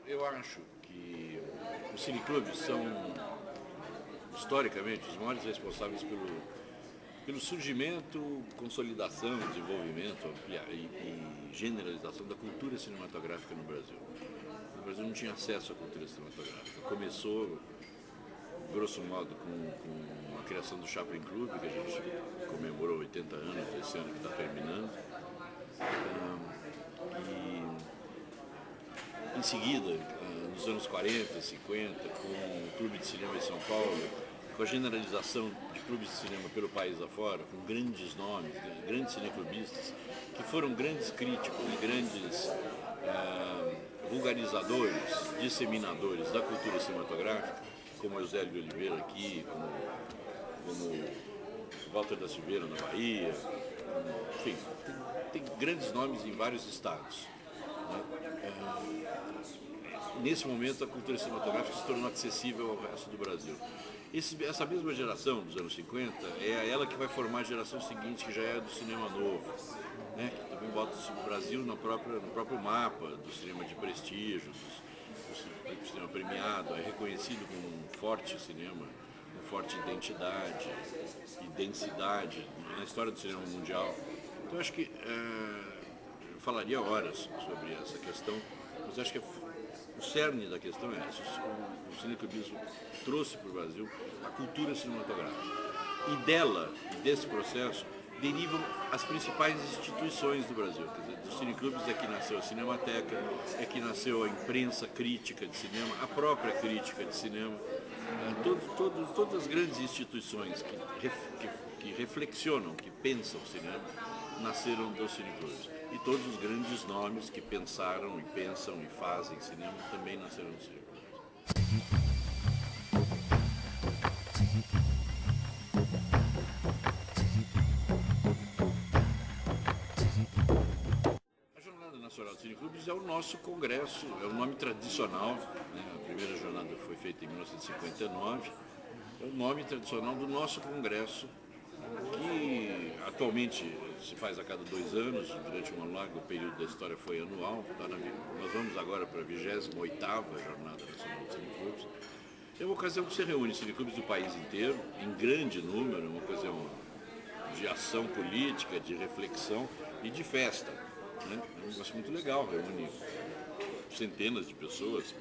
Eu acho que os cineclubes são, historicamente, os maiores responsáveis pelo surgimento, consolidação, desenvolvimento e generalização da cultura cinematográfica no Brasil. O Brasil não tinha acesso à cultura cinematográfica. Começou, grosso modo, com a criação do Chaplin Club, que a gente comemorou 80 anos esse ano que está terminando. E em seguida, nos anos 40, 50, com o Clube de Cinema em São Paulo, com a generalização de clubes de cinema pelo país afora, com grandes nomes, grandes cineclubistas, que foram grandes críticos e grandes vulgarizadores, disseminadores da cultura cinematográfica, como Eusélio de Oliveira aqui, como Walter da Silveira na Bahia, enfim, tem grandes nomes em vários estados. Nesse momento a cultura cinematográfica se tornou acessível ao resto do Brasil. Essa mesma geração dos anos 50 é ela que vai formar a geração seguinte, que já é do cinema novo, né? Que também bota o Brasil no próprio mapa do cinema de prestígio, do cinema premiado, é reconhecido como um forte cinema, com forte identidade e densidade na história do cinema mundial. Então acho que eu falaria horas sobre essa questão, mas acho que o cerne da questão é essa. O cineclubismo trouxe para o Brasil a cultura cinematográfica. E dela, e desse processo, derivam as principais instituições do Brasil. Quer dizer, dos cineclubes é que nasceu a Cinemateca, é que nasceu a imprensa crítica de cinema, a própria crítica de cinema. Todas as grandes instituições que reflexionam, que pensam o cinema, nasceram dos cineclubes. E todos os grandes nomes que pensaram e pensam e fazem cinema também nasceram dos cineclubes. A Jornada Nacional de Cineclubes é o nosso congresso, é o nome tradicional, né? A primeira jornada foi feita em 1959, é o nome tradicional do nosso congresso, que atualmente se faz a cada 2 anos, durante um longo período da história foi anual. Nós vamos agora para a 28ª Jornada Nacional de Cineclubes. É uma ocasião que se reúne cineclubes do país inteiro, em grande número, uma ocasião de ação política, de reflexão e de festa, né? É um negócio muito legal, reúne centenas de pessoas.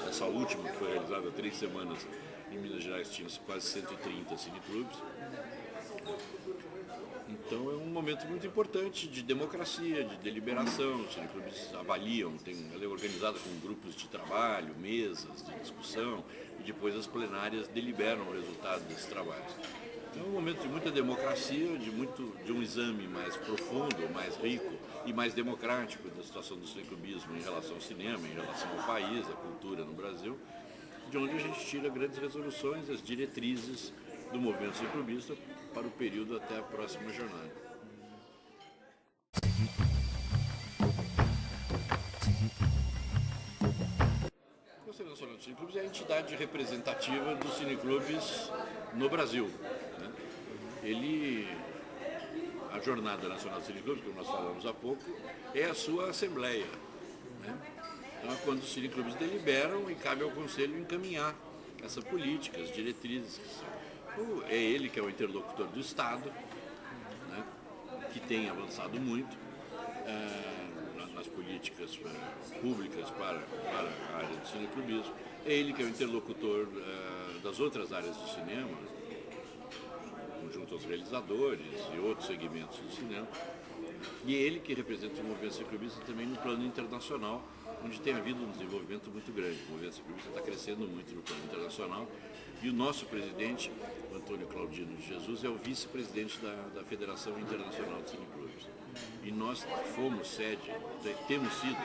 Essa última, que foi realizada há 3 semanas em Minas Gerais, tinha quase 130 cineclubes. Então é um momento muito importante de democracia, de deliberação. Os cineclubes avaliam, ela é organizada com grupos de trabalho, mesas de discussão, e depois as plenárias deliberam o resultado desses trabalhos. Então é um momento de muita democracia, de um exame mais profundo, mais rico e mais democrático da situação do cineclubismo em relação ao cinema, em relação ao país, à cultura no Brasil, de onde a gente tira grandes resoluções, as diretrizes do movimento cineclubista para o período até a próxima jornada. O Conselho Nacional de Cineclubes é a entidade representativa dos cineclubes no Brasil, né? A Jornada Nacional de Cineclubes, como nós falamos há pouco, é a sua assembleia, né? Então é quando os cineclubes deliberam e cabe ao Conselho encaminhar essa política, as diretrizes que são. É ele que é o interlocutor do Estado, né, que tem avançado muito nas políticas públicas para a área do cineclubismo. É ele que é o interlocutor das outras áreas do cinema, junto aos realizadores e outros segmentos do cinema. E é ele que representa o movimento cineclubista também no plano internacional, onde tem havido um desenvolvimento muito grande. O movimento cineclubista está crescendo muito no plano internacional. E o nosso presidente, o Antônio Claudino de Jesus, é o vice-presidente da Federação Internacional de Cineclubes. E nós temos sido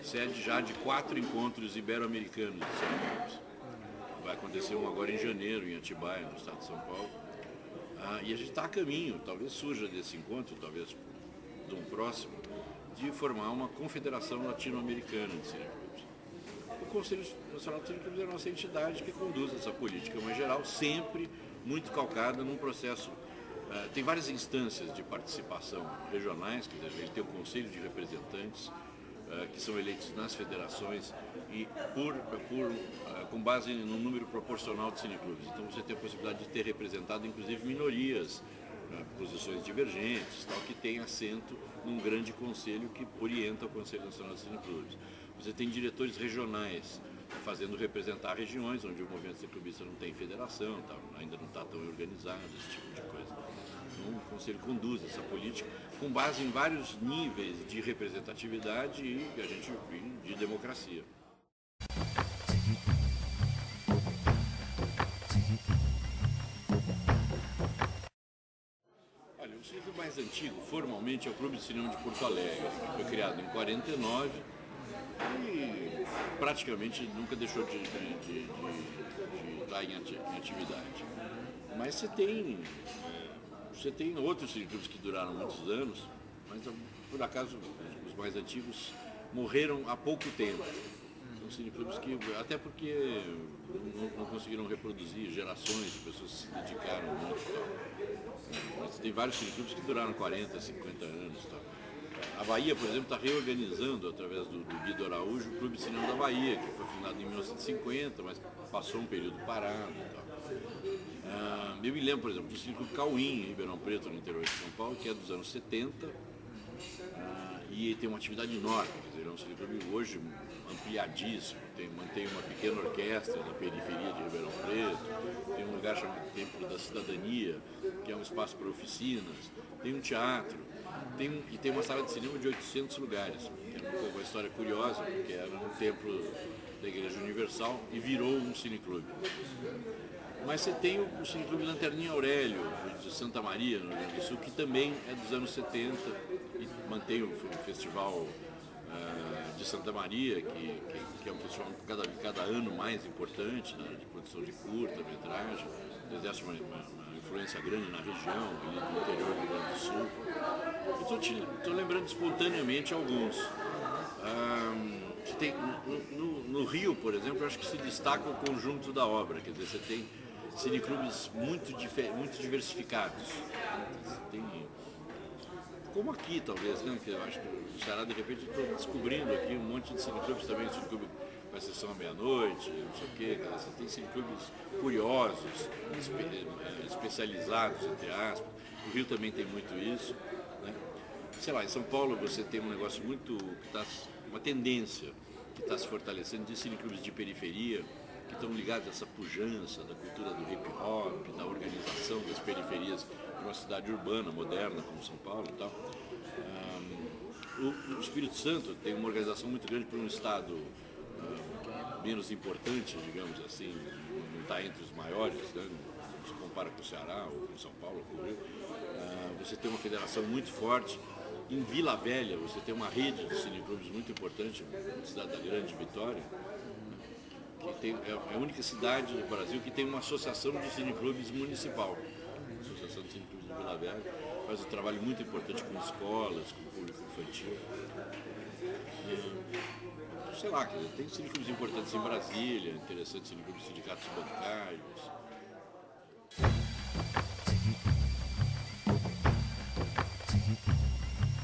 sede já de 4 encontros ibero-americanos de cineclubes. Vai acontecer um agora em janeiro, em Atibaia, no estado de São Paulo. E a gente está a caminho, talvez surja desse encontro, talvez de um próximo, de formar uma confederação latino-americana de cineclubes. O Conselho Nacional de Cineclubes é a nossa entidade que conduz essa política mais geral, sempre muito calcada num processo. Tem várias instâncias de participação regionais, quer dizer, a gente tem o Conselho de Representantes que são eleitos nas federações e com base no número proporcional de cineclubes. Então você tem a possibilidade de ter representado inclusive minorias, posições divergentes, tal, que tem assento num grande conselho que orienta o Conselho Nacional de Cineclubes. Você tem diretores regionais fazendo representar regiões onde o movimento cineclubista não tem federação, tal, ainda não está tão organizado, esse tipo de coisa. Então o Conselho conduz essa política com base em vários níveis de representatividade e de democracia. Olha, o cineclube mais antigo, formalmente, é o Clube de Cinema de Porto Alegre, que foi criado em 49 e praticamente nunca deixou de estar em atividade. Mas você tem outros cineclubes que duraram muitos anos, mas por acaso os mais antigos morreram há pouco tempo. São cineclubes que, até porque não conseguiram reproduzir, gerações de pessoas se dedicaram muito. Mas tem vários cineclubes que duraram 40, 50 anos. Tal. A Bahia, por exemplo, está reorganizando, através do Guido Araújo, o Clube de Cinema da Bahia, que foi fundado em 1950, mas passou um período parado. Tal. Eu me lembro, por exemplo, do Cineclube Cauim, em Ribeirão Preto, no interior de São Paulo, que é dos anos 70, e tem uma atividade enorme. Quer dizer, é um cineclube hoje ampliadíssimo, mantém uma pequena orquestra na periferia de Ribeirão Preto, tem um lugar chamado Templo da Cidadania, que é um espaço para oficinas, tem um teatro, e tem uma sala de cinema de 800 lugares, que é uma história curiosa, porque era um templo da Igreja Universal e virou um cineclube. Mas você tem o Cineclube Lanterninha Aurélio, de Santa Maria, no Rio Grande do Sul, que também é dos anos 70 e mantém o Festival de Santa Maria, que é um festival cada ano mais importante, né, de produção de curta-metragem, exerce uma influência grande na região, ali do interior do Rio Grande do Sul. Estou lembrando espontaneamente alguns. No Rio, por exemplo, eu acho que se destaca o conjunto da obra, quer dizer, você tem cineclubes muito diversificados. Como aqui, talvez, né? Que eu acho que no Ceará, de repente, estou descobrindo aqui um monte de cineclubes também, cineclube com a sessão à meia-noite, não sei o quê. Você tem cineclubes curiosos, especializados, entre aspas. O Rio também tem muito isso, né? Sei lá, em São Paulo você tem um negócio uma tendência que está se fortalecendo de cineclubes de periferia, que estão ligados a essa pujança da cultura do hip hop, da organização das periferias de uma cidade urbana, moderna, como São Paulo e tal. O Espírito Santo tem uma organização muito grande para um estado menos importante, digamos assim, não está entre os maiores, né? Não se compara com o Ceará, ou com São Paulo, ou com o Rio. Você tem uma federação muito forte. Em Vila Velha, você tem uma rede de cineclubes muito importante, na cidade da Grande Vitória, que é a única cidade do Brasil que tem uma associação de cineclubes municipal. A Associação de Cineclubes de Vila Velha faz um trabalho muito importante com escolas, com o público infantil. Sei lá, tem cineclubes importantes em Brasília, interessantes cineclubes de sindicatos bancários.